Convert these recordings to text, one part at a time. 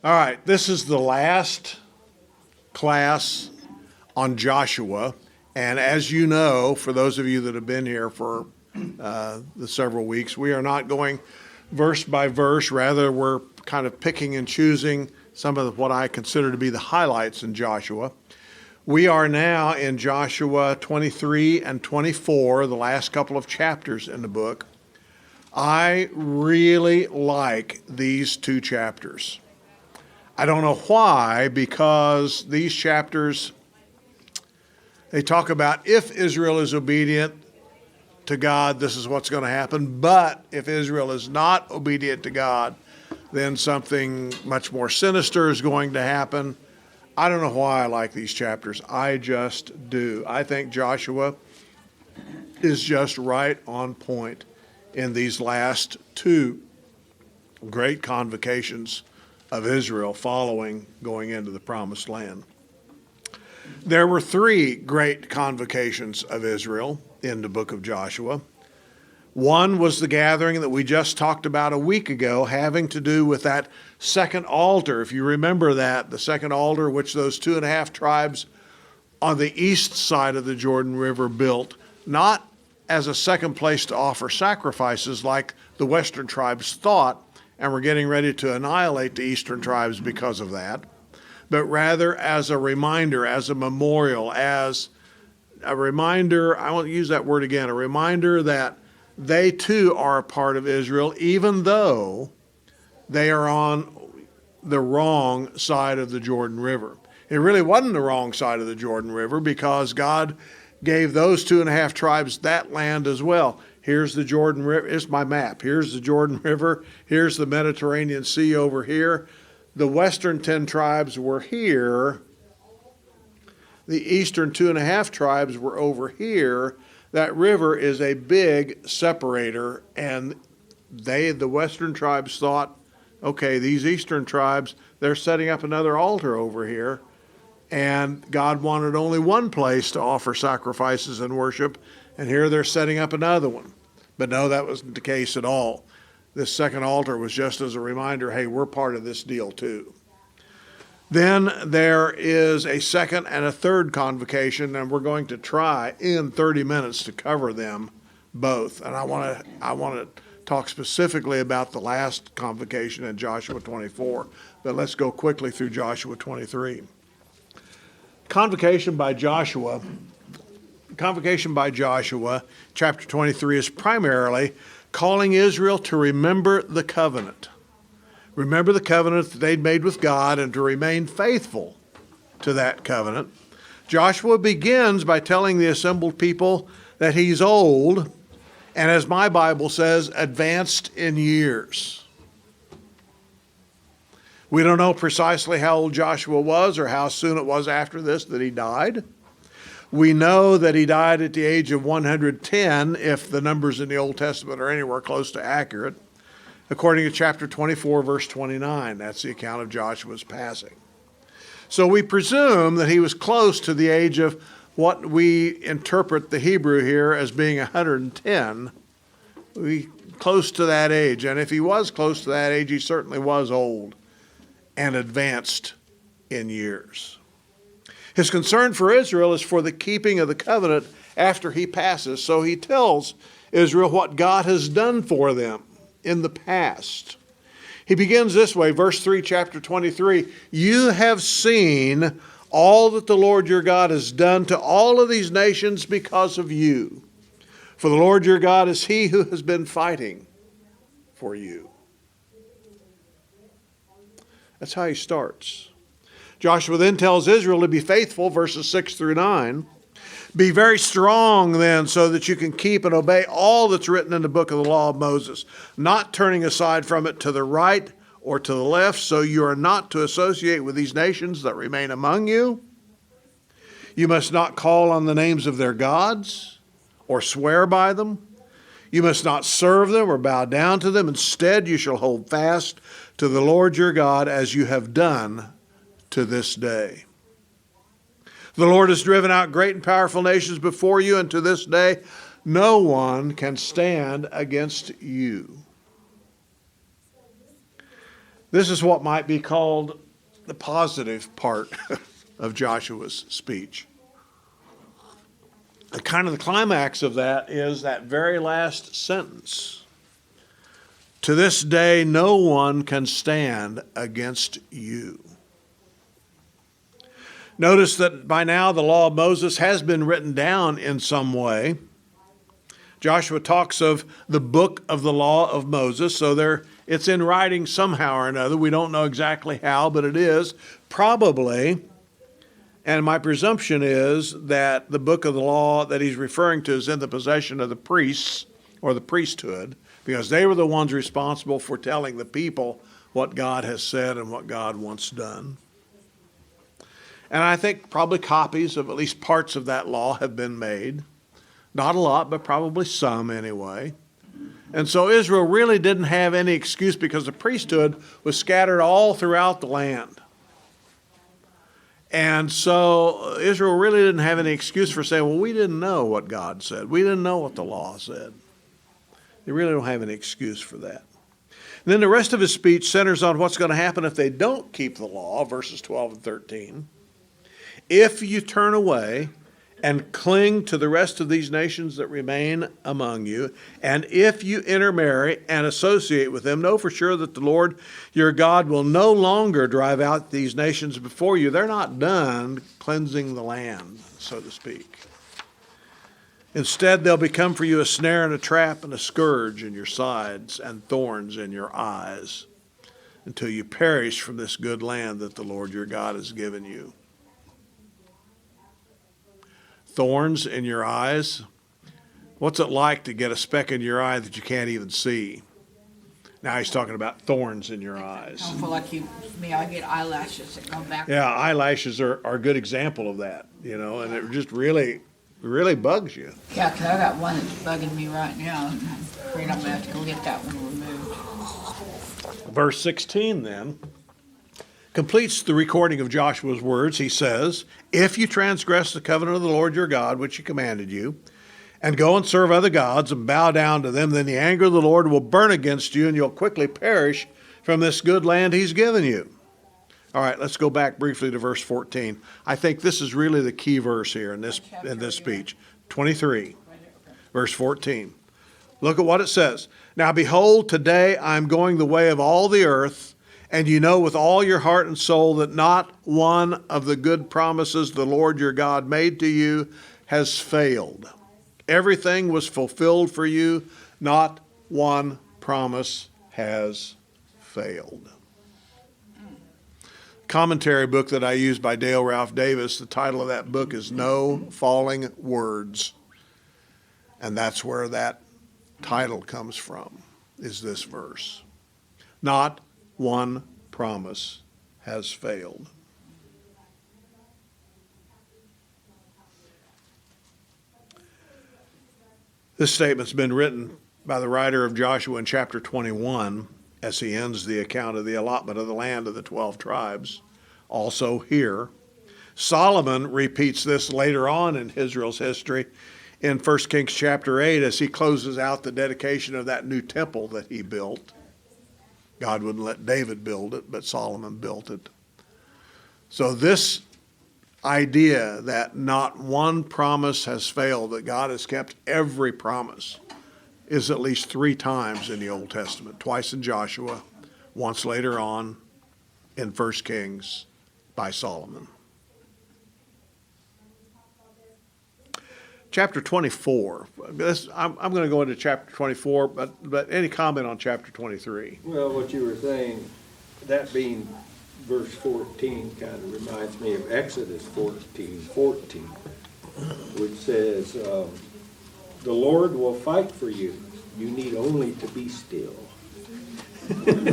All right, this is the last class on Joshua. And as you know, for those of you that have been here for the several weeks, we are not going verse by verse. Rather, we're kind of picking and choosing some of what I consider to be the highlights in Joshua. We are now in Joshua 23 and 24, the last couple of chapters in the book. I really like these two chapters. I don't know why, because these chapters, they talk about if Israel is obedient to God, this is what's going to happen. But if Israel is not obedient to God, then something much more sinister is going to happen. I don't know why I like these chapters. I just do. I think Joshua is just right on point in these last two great convocations of Israel following going into the promised land. There were three great convocations of Israel in the book of Joshua. One was the gathering that we just talked about a week ago, having to do with that second altar. If you remember that, the second altar which those 2.5 tribes on the east side of the Jordan River built, not as a second place to offer sacrifices like the western tribes thought, and were getting ready to annihilate the eastern tribes because of that, but rather as a reminder, as a memorial, as a reminder, I won't use that word again, a reminder that they too are a part of Israel, even though they are on the wrong side of the Jordan River. It really wasn't the wrong side of the Jordan River, because God gave those 2.5 tribes that land as well. Here's the Jordan River. Here's my map. Here's the Jordan River. Here's the Mediterranean Sea over here. The western 10 tribes were here. The eastern 2.5 tribes were over here. That river is a big separator, and the western tribes thought, okay, these eastern tribes, they're setting up another altar over here, and God wanted only one place to offer sacrifices and worship, and here they're setting up another one. But no, that wasn't the case at all. This second altar was just as a reminder, hey, we're part of this deal too. Then there is a second and a third convocation, and we're going to try in 30 minutes to cover them both. And I want to talk specifically about the last convocation in Joshua 24, but let's go quickly through Joshua 23. Convocation by Joshua, chapter 23, is primarily calling Israel to remember the covenant. Remember the covenant that they'd made with God and to remain faithful to that covenant. Joshua begins by telling the assembled people that he's old, and as my Bible says, advanced in years. We don't know precisely how old Joshua was or how soon it was after this that he died. We know that he died at the age of 110, if the numbers in the Old Testament are anywhere close to accurate, according to chapter 24, verse 29. That's the account of Joshua's passing. So we presume that he was close to the age of what we interpret the Hebrew here as being 110. Close to that age. And if he was close to that age, he certainly was old and advanced in years. His concern for Israel is for the keeping of the covenant after he passes. So he tells Israel what God has done for them in the past. He begins this way, verse 3, chapter 23. You have seen all that the Lord your God has done to all of these nations because of you. For the Lord your God is he who has been fighting for you. That's how he starts. Joshua then tells Israel to be faithful, verses 6 through 9. Be very strong then, so that you can keep and obey all that's written in the book of the law of Moses, not turning aside from it to the right or to the left, so you are not to associate with these nations that remain among you. You must not call on the names of their gods or swear by them. You must not serve them or bow down to them. Instead, you shall hold fast to the Lord your God as you have done to this day. The Lord has driven out great and powerful nations before you, and to this day no one can stand against you. This is what might be called the positive part of Joshua's speech. And kind of the climax of that is that very last sentence. To this day, no one can stand against you. Notice that by now the law of Moses has been written down in some way. Joshua talks of the book of the law of Moses, so it's in writing somehow or another. We don't know exactly how, but it is probably, and my presumption is that the book of the law that he's referring to is in the possession of the priests or the priesthood, because they were the ones responsible for telling the people what God has said and what God wants done. And I think probably copies of at least parts of that law have been made. Not a lot, but probably some anyway. And so Israel really didn't have any excuse because the priesthood was scattered all throughout the land. And so Israel really didn't have any excuse for saying, well, we didn't know what God said. We didn't know what the law said. They really don't have any excuse for that. And then the rest of his speech centers on what's going to happen if they don't keep the law, verses 12 and 13. If you turn away and cling to the rest of these nations that remain among you, and if you intermarry and associate with them, know for sure that the Lord your God will no longer drive out these nations before you. They're not done cleansing the land, so to speak. Instead, they'll become for you a snare and a trap and a scourge in your sides and thorns in your eyes until you perish from this good land that the Lord your God has given you. Thorns in your eyes. What's it like to get a speck in your eye that you can't even see? Now he's talking about thorns in your eyes. I don't feel like I get eyelashes that come back. Yeah, eyelashes are a good example of that, and it just really bugs you. Yeah, because I got one that's bugging me right now, and I'm afraid I'm going to have to go get that one removed. Verse 16 then completes the recording of Joshua's words. He says, if you transgress the covenant of the Lord your God, which he commanded you, and go and serve other gods and bow down to them, then the anger of the Lord will burn against you, and you'll quickly perish from this good land he's given you. All right, let's go back briefly to verse 14. I think this is really the key verse here in this speech. 23, verse 14. Look at what it says. Now behold, today I'm going the way of all the earth, and you know with all your heart and soul that not one of the good promises the Lord your God made to you has failed. Everything was fulfilled for you. Not one promise has failed. Commentary book that I use by Dale Ralph Davis, the title of that book is No Falling Words. And that's where that title comes from, is this verse. Not one promise has failed. This statement's been written by the writer of Joshua in chapter 21 as he ends the account of the allotment of the land of the 12 tribes. Also here, Solomon repeats this later on in Israel's history in 1 Kings chapter 8 as he closes out the dedication of that new temple that he built. God wouldn't let David build it, but Solomon built it. So this idea that not one promise has failed, that God has kept every promise, is at least 3 times in the Old Testament. Twice in Joshua, once later on in 1 Kings by Solomon. Chapter 24. I'm going to go into chapter 24, but any comment on chapter 23? Well, what you were saying, that being verse 14 kind of reminds me of Exodus 14:14, which says, the Lord will fight for you. You need only to be still. That's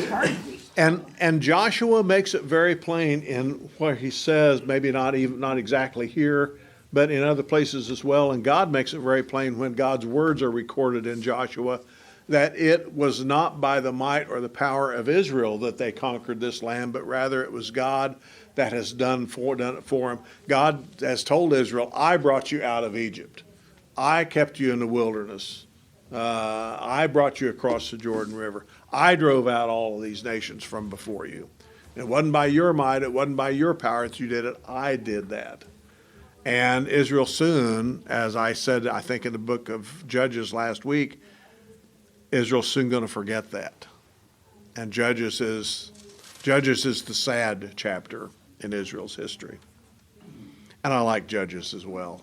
hard to be. And Joshua makes it very plain in where he says, maybe not exactly here, but in other places as well. And God makes it very plain when God's words are recorded in Joshua, that it was not by the might or the power of Israel that they conquered this land, but rather it was God that has done it for them. God has told Israel, I brought you out of Egypt. I kept you in the wilderness. I brought you across the Jordan River. I drove out all of these nations from before you. It wasn't by your might, it wasn't by your power that you did it. I did that. And Israel soon, as I said, I think in the book of Judges last week, Israel's soon going to forget that. And Judges is the sad chapter in Israel's history. And I like Judges as well.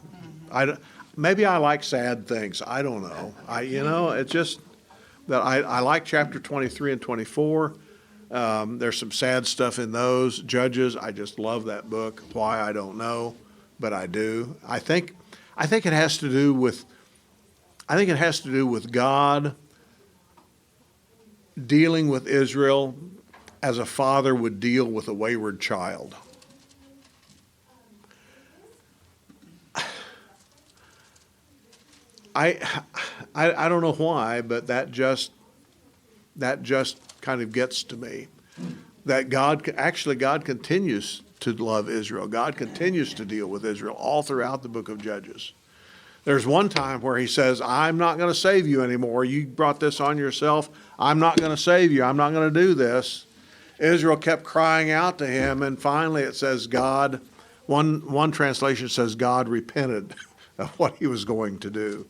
Maybe I like sad things. I don't know. It's just that I like chapter 23 and 24. There's some sad stuff in those. Judges, I just love that book. Why, I don't know, but I do. I think it has to do with God dealing with Israel as a father would deal with a wayward child. I don't know why, but that just kind of gets to me. That God continues to love Israel. God continues to deal with Israel all throughout the book of Judges. There's one time where he says, I'm not going to save you anymore. You brought this on yourself. I'm not going to save you. I'm not going to do this. Israel kept crying out to him, and finally it says God, one translation says God repented of what he was going to do.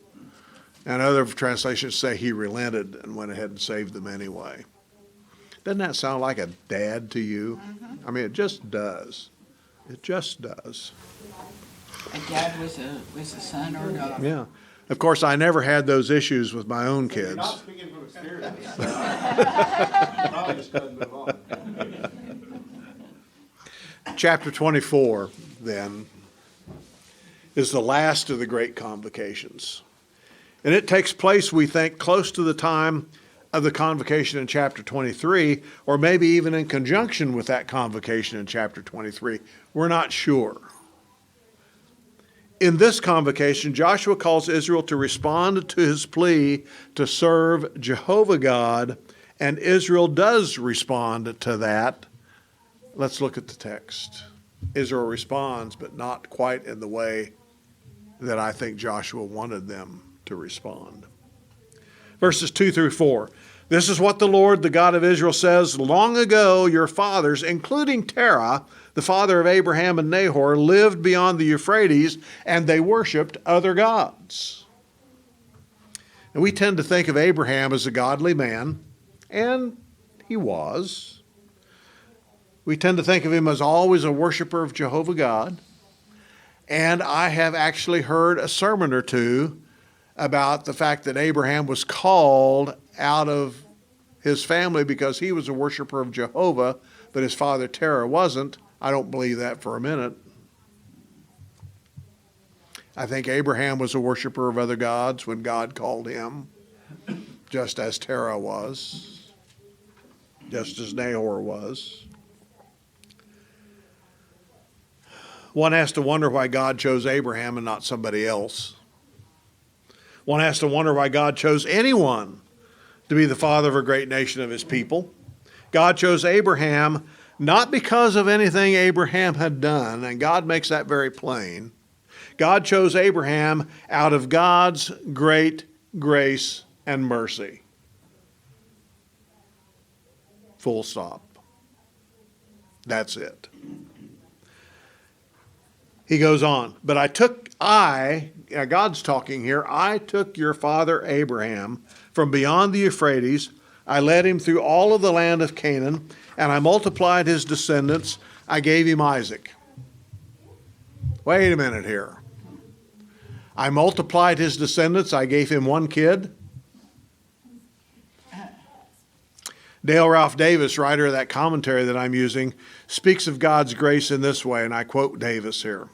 And other translations say he relented and went ahead and saved them anyway. Doesn't that sound like a dad to you? Mm-hmm. I mean, it just does. It just does. A dad was a son or a daughter. Yeah. Of course, I never had those issues with my own kids. You're not speaking from experience. Probably just couldn't move on. Chapter 24, then, is the last of the great convocations. And it takes place, we think, close to the time of the convocation in chapter 23, or maybe even in conjunction with that convocation in chapter 23. We're not sure. In this convocation, Joshua calls Israel to respond to his plea to serve Jehovah God, and Israel does respond to that. Let's look at the text. Israel responds, but not quite in the way that I think Joshua wanted them to respond. Verses 2 through 4. This is what the Lord, the God of Israel, says. Long ago, your fathers, including Terah, the father of Abraham and Nahor, lived beyond the Euphrates, and they worshipped other gods. And we tend to think of Abraham as a godly man, and he was. We tend to think of him as always a worshiper of Jehovah God. And I have actually heard a sermon or two about the fact that Abraham was called out of his family because he was a worshiper of Jehovah, but his father Terah wasn't. I don't believe that for a minute. I think Abraham was a worshiper of other gods when God called him, just as Terah was, just as Nahor was. One has to wonder why God chose Abraham and not somebody else. One has to wonder why God chose anyone to be the father of a great nation of his people. God chose Abraham not because of anything Abraham had done, and God makes that very plain. God chose Abraham out of God's great grace and mercy. Full stop. That's it. He goes on, but God's talking here, I took your father Abraham from beyond the Euphrates. I led him through all of the land of Canaan, and I multiplied his descendants. I gave him Isaac. Wait a minute here. I multiplied his descendants. I gave him one kid. Dale Ralph Davis, writer of that commentary that I'm using, speaks of God's grace in this way, and I quote Davis here.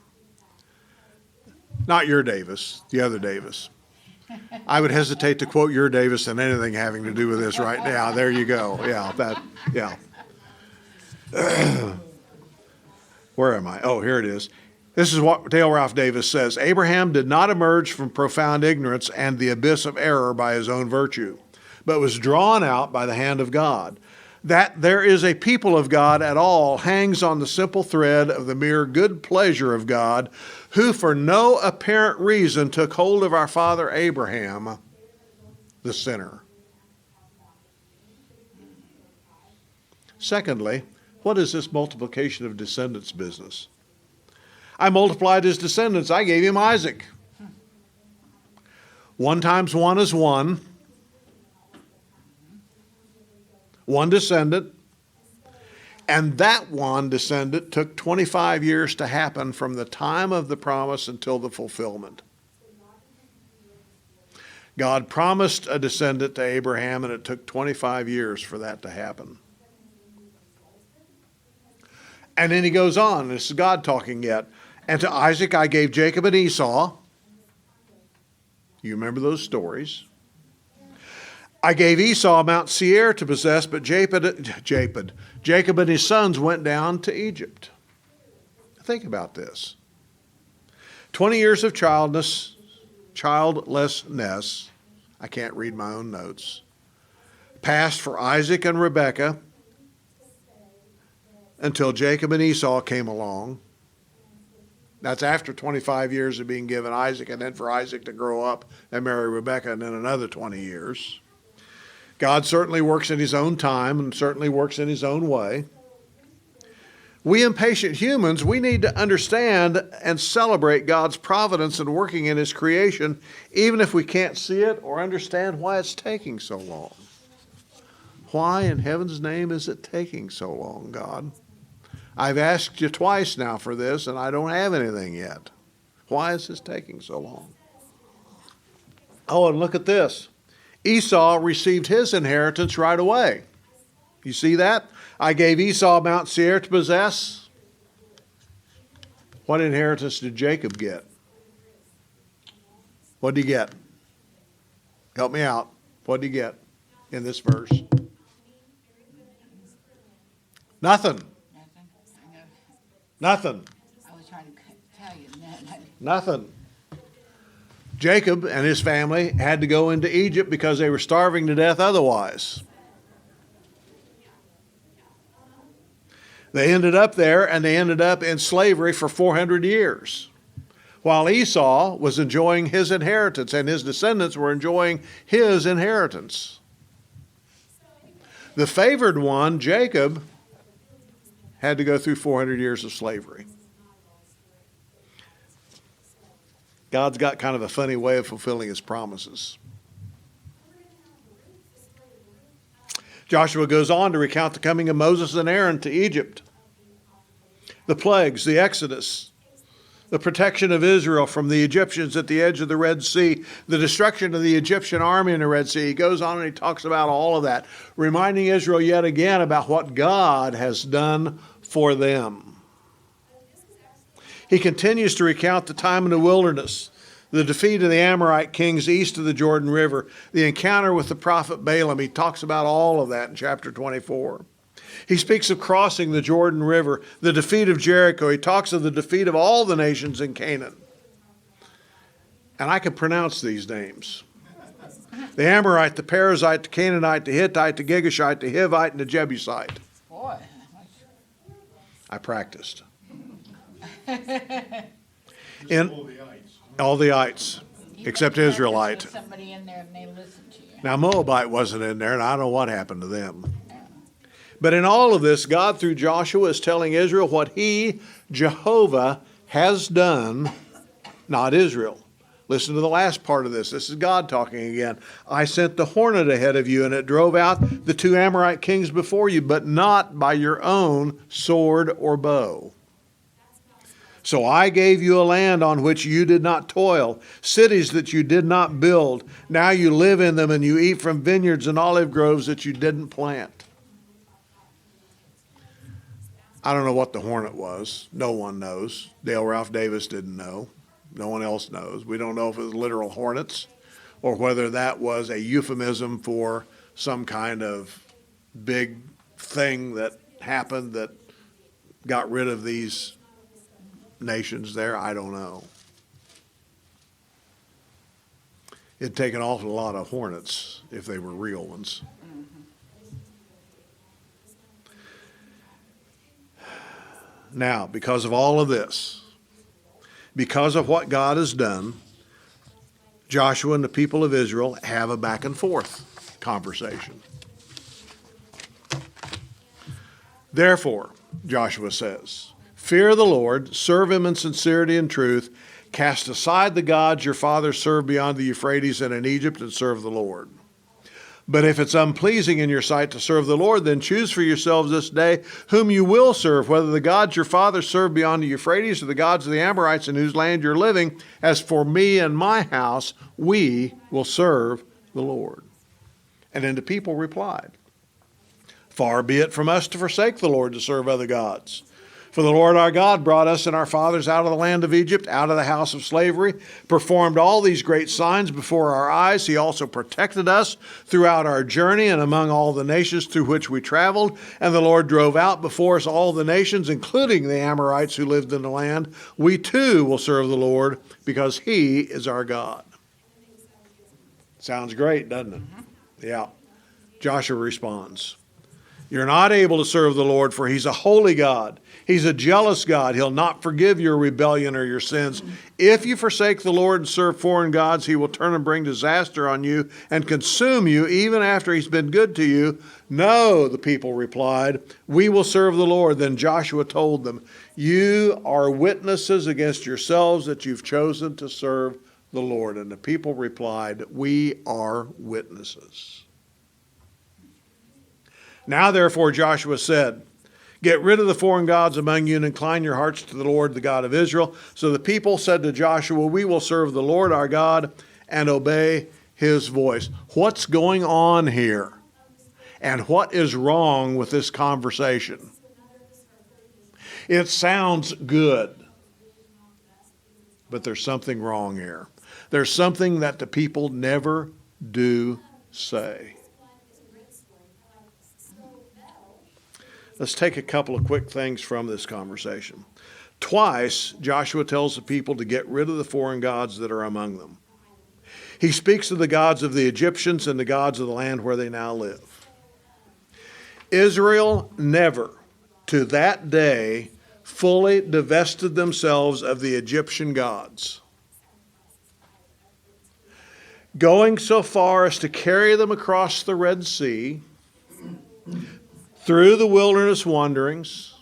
Not your Davis, the other Davis. I would hesitate to quote your Davis than anything having to do with this right now. There you go. Yeah. Where am I? Oh, here it is. This is what Dale Ralph Davis says. Abraham did not emerge from profound ignorance and the abyss of error by his own virtue, but was drawn out by the hand of God. That there is a people of God at all hangs on the simple thread of the mere good pleasure of God, who for no apparent reason took hold of our father Abraham the sinner. Secondly, what is this multiplication of descendants business? I multiplied his descendants. I gave him Isaac. 1 times 1 is 1. One descendant. And that one descendant took 25 years to happen from the time of the promise until the fulfillment. God promised a descendant to Abraham, and it took 25 years for that to happen. And then he goes on, this is God talking yet. And to Isaac I gave Jacob and Esau. You remember those stories. I gave Esau Mount Seir to possess, but Jacob and his sons went down to Egypt. Think about this. 20 years of childlessness. I can't read my own notes. Passed for Isaac and Rebekah until Jacob and Esau came along. That's after 25 years of being given Isaac, and then for Isaac to grow up and marry Rebekah, and then another 20 years. God certainly works in his own time and certainly works in his own way. We impatient humans, we need to understand and celebrate God's providence and working in his creation, even if we can't see it or understand why it's taking so long. Why in heaven's name is it taking so long, God? I've asked you twice now for this, and I don't have anything yet. Why is this taking so long? Oh, and look at this. Esau received his inheritance right away. You see that? I gave Esau Mount Seir to possess. What inheritance did Jacob get? What did he get? Help me out. What did he get in this verse? Nothing. Nothing. I was trying to tell you that. Nothing. Jacob and his family had to go into Egypt because they were starving to death otherwise. They ended up there, and they ended up in slavery for 400 years, while Esau was enjoying his inheritance, and his descendants were enjoying his inheritance. The favored one, Jacob, had to go through 400 years of slavery. God's got kind of a funny way of fulfilling his promises. Joshua goes on to recount the coming of Moses and Aaron to Egypt, the plagues, the Exodus, the protection of Israel from the Egyptians at the edge of the Red Sea, the destruction of the Egyptian army in the Red Sea. He goes on and he talks about all of that, reminding Israel yet again about what God has done for them. He continues to recount the time in the wilderness, the defeat of the Amorite kings east of the Jordan River, the encounter with the prophet Balaam. He talks about all of that in chapter 24. He speaks of crossing the Jordan River, the defeat of Jericho. He talks of the defeat of all the nations in Canaan. And I can pronounce these names. The Amorite, the Perizzite, the Canaanite, the Hittite, the Girgashite, the Hivite, and the Jebusite. Boy. I practiced. In all the ites, except Israelite. Somebody in there and they listen to you. Now Moabite wasn't in there, and I don't know what happened to them. But in all of this, God through Joshua is telling Israel what he, Jehovah, has done, not Israel. Listen to the last part of this. This is God talking again. I sent the hornet ahead of you, and it drove out the 2 Amorite kings before you, but not by your own sword or bow. So I gave you a land on which you did not toil, cities that you did not build. Now you live in them, and you eat from vineyards and olive groves that you didn't plant. I don't know what the hornet was. No one knows. Dale Ralph Davis didn't know. No one else knows. We don't know if it was literal hornets or whether that was a euphemism for some kind of big thing that happened that got rid of these nations there. I don't know. It'd take an awful lot of hornets if they were real ones. Now, because of all of this, because of what God has done, Joshua and the people of Israel have a back and forth conversation. Therefore, Joshua says, fear the Lord, serve him in sincerity and truth, cast aside the gods your fathers served beyond the Euphrates and in Egypt, and serve the Lord. But if it's unpleasing in your sight to serve the Lord, then choose for yourselves this day whom you will serve, whether the gods your fathers served beyond the Euphrates or the gods of the Amorites in whose land you're living. As for me and my house, we will serve the Lord. And then the people replied, far be it from us to forsake the Lord to serve other gods. For the Lord our God brought us and our fathers out of the land of Egypt, out of the house of slavery, performed all these great signs before our eyes. He also protected us throughout our journey and among all the nations through which we traveled. And the Lord drove out before us all the nations, including the Amorites who lived in the land. We too will serve the Lord because he is our God. Sounds great, doesn't it? Yeah. Joshua responds, you're not able to serve the Lord, for he's a holy God. He's a jealous God. He'll not forgive your rebellion or your sins. If you forsake the Lord and serve foreign gods, he will turn and bring disaster on you and consume you even after he's been good to you. No, the people replied, we will serve the Lord. Then Joshua told them, you are witnesses against yourselves that you've chosen to serve the Lord. And the people replied, we are witnesses. Now, therefore, Joshua said, get rid of the foreign gods among you and incline your hearts to the Lord, the God of Israel. So the people said to Joshua, we will serve the Lord our God and obey his voice. What's going on here? And what is wrong with this conversation? It sounds good, but there's something wrong here. There's something that the people never do say. Let's take a couple of quick things from this conversation. Twice, Joshua tells the people to get rid of the foreign gods that are among them. He speaks of the gods of the Egyptians and the gods of the land where they now live. Israel never, to that day, fully divested themselves of the Egyptian gods, going so far as to carry them across the Red Sea, through the wilderness wanderings,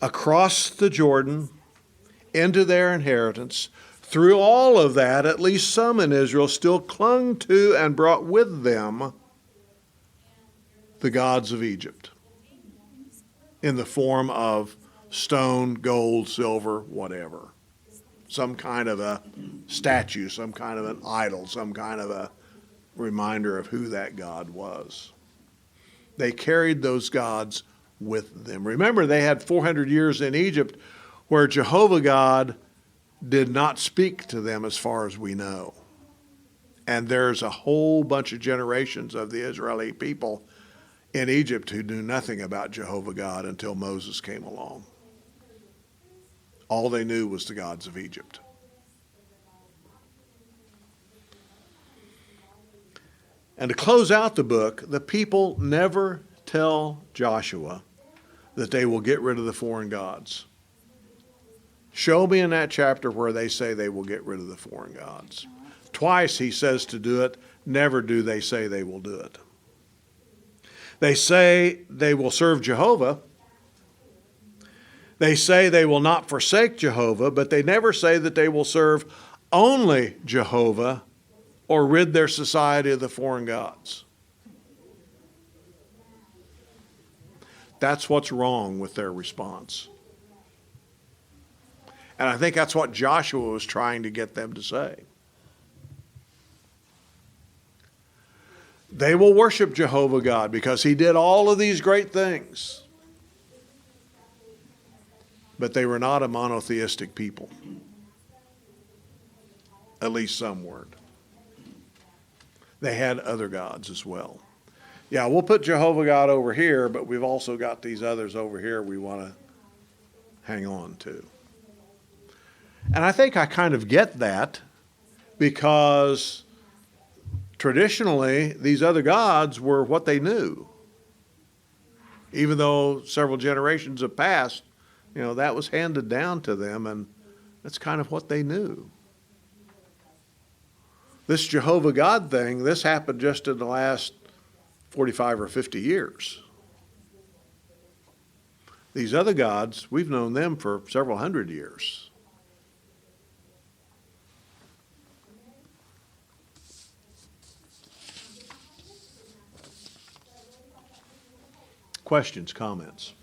across the Jordan, into their inheritance. Through all of that, at least some in Israel still clung to and brought with them the gods of Egypt in the form of stone, gold, silver, whatever. Some kind of a statue, some kind of an idol, some kind of a reminder of who that God was. They carried those gods with them. Remember, they had 400 years in Egypt where Jehovah God did not speak to them as far as we know. And there's a whole bunch of generations of the Israeli people in Egypt who knew nothing about Jehovah God until Moses came along. All they knew was the gods of Egypt. And to close out the book, the people never tell Joshua that they will get rid of the foreign gods. Show me in that chapter where they say they will get rid of the foreign gods. Twice he says to do it. Never do they say they will do it. They say they will serve Jehovah. They say they will not forsake Jehovah, but they never say that they will serve only Jehovah or rid their society of the foreign gods. That's what's wrong with their response. And I think that's what Joshua was trying to get them to say. They will worship Jehovah God because he did all of these great things. But they were not a monotheistic people. At least some weren't. They had other gods as well. Yeah, we'll put Jehovah God over here, but we've also got these others over here we want to hang on to. And I think I kind of get that because traditionally these other gods were what they knew. Even though several generations have passed, that was handed down to them, and that's kind of what they knew. This Jehovah God thing, this happened just in the last 45 or 50 years. These other gods, we've known them for several hundred years. Questions, comments?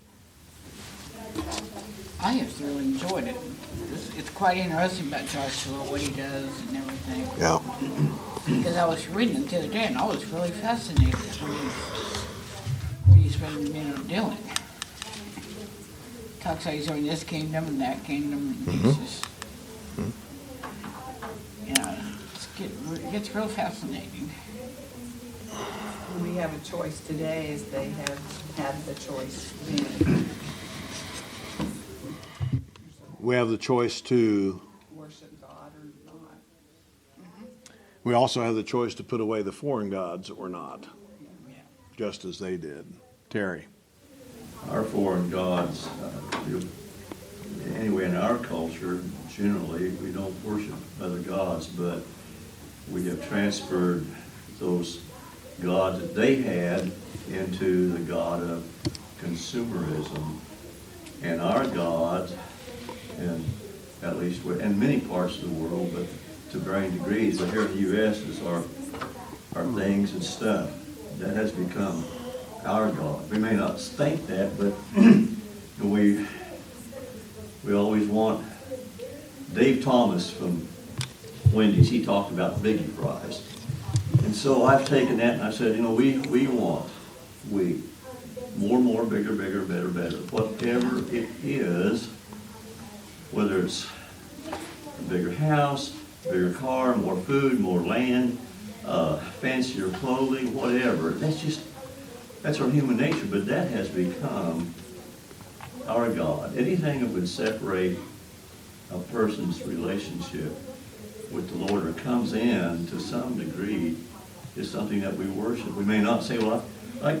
I have really enjoyed it. It's quite interesting about Joshua, what he does and everything. Yeah. Because I was reading it the other day and I was really fascinated what he's been doing. Talks how he's over this kingdom and that kingdom. And it's just, it gets real fascinating. We have a choice today as they have had the choice then. We have the choice to, Worship God or not. we also have the choice to put away the foreign gods or not, just as they did. Terry. Our foreign gods, anyway, in our culture, generally, we don't worship other gods, but we have transferred those gods that they had into the god of consumerism. And our God, and at least in many parts of the world, but to varying degrees, but here in the U.S. is our things and stuff. That has become our God. We may not think that, but we always want. Dave Thomas from Wendy's, he talked about biggie fries. And so I've taken that and I said, we want more, bigger, better, whatever it is, whether it's a bigger house, bigger car, more food, more land, fancier clothing, whatever. That's our human nature, but that has become our God. Anything that would separate a person's relationship with the Lord or comes in to some degree is something that we worship. We may not say, well, I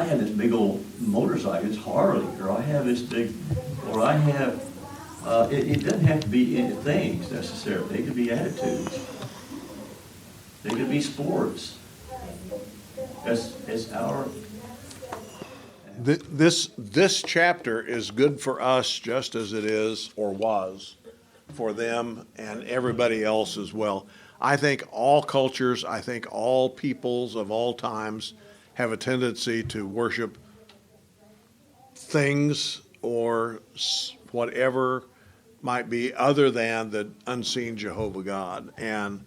have this big old motorcycle, it's Harley, or I have this big, or I have, it doesn't have to be things necessarily. They could be attitudes. They could be sports. It's our... This chapter is good for us just as it is or was for them and everybody else as well. I think all cultures, I think all peoples of all times have a tendency to worship things or whatever might be other than the unseen Jehovah God. And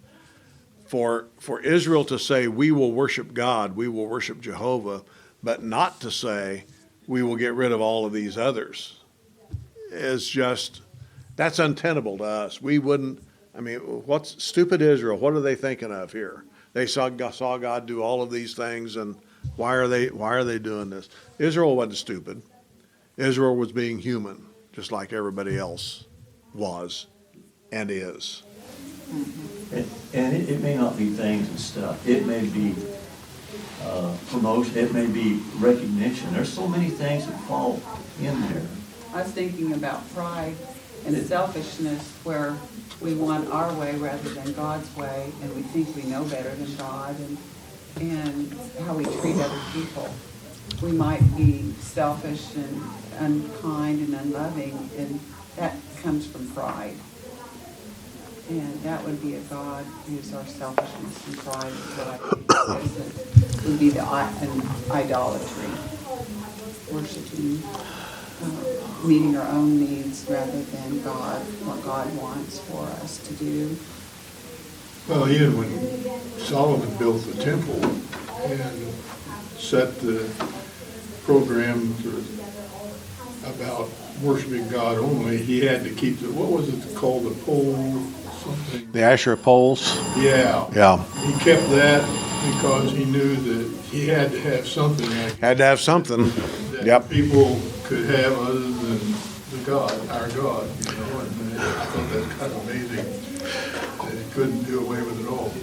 for Israel to say, we will worship God, we will worship Jehovah, but not to say, we will get rid of all of these others, is just, that's untenable to us. We wouldn't, what's stupid Israel? What are they thinking of here? They saw God do all of these things, and why are they doing this? Israel wasn't stupid. Israel was being human, just like everybody else was and is. And it may not be things and stuff. It may be promotion. It may be recognition. There's so many things that fall in there. I was thinking about pride and selfishness, where we want our way rather than God's way, and we think we know better than God, and how we treat other people. We might be selfish and unkind and unloving, and that comes from pride. And that would be a God who's our selfishness and pride, is what I think would be an idolatry, worshiping, meeting our own needs rather than God, what God wants for us to do. Well, even when Solomon built the temple and set the program about worshiping God only, he had to keep what was it called, the pole, something? The Asherah poles? Yeah. Yeah. He kept that because he knew that he had to have something like Had to have something. that Yep. people could have other than the God, our God, and I thought that's kind of amazing that he couldn't do away with it all.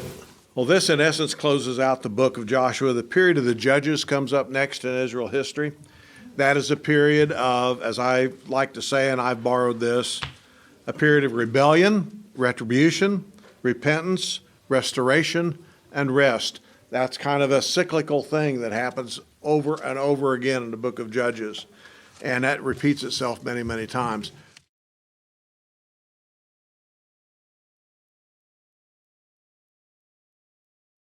Well, this in essence closes out the book of Joshua. The period of the Judges comes up next in Israel history. That is a period of, as I like to say, and I've borrowed this, a period of rebellion, retribution, repentance, restoration, and rest. That's kind of a cyclical thing that happens over and over again in the book of Judges. And that repeats itself many, many times.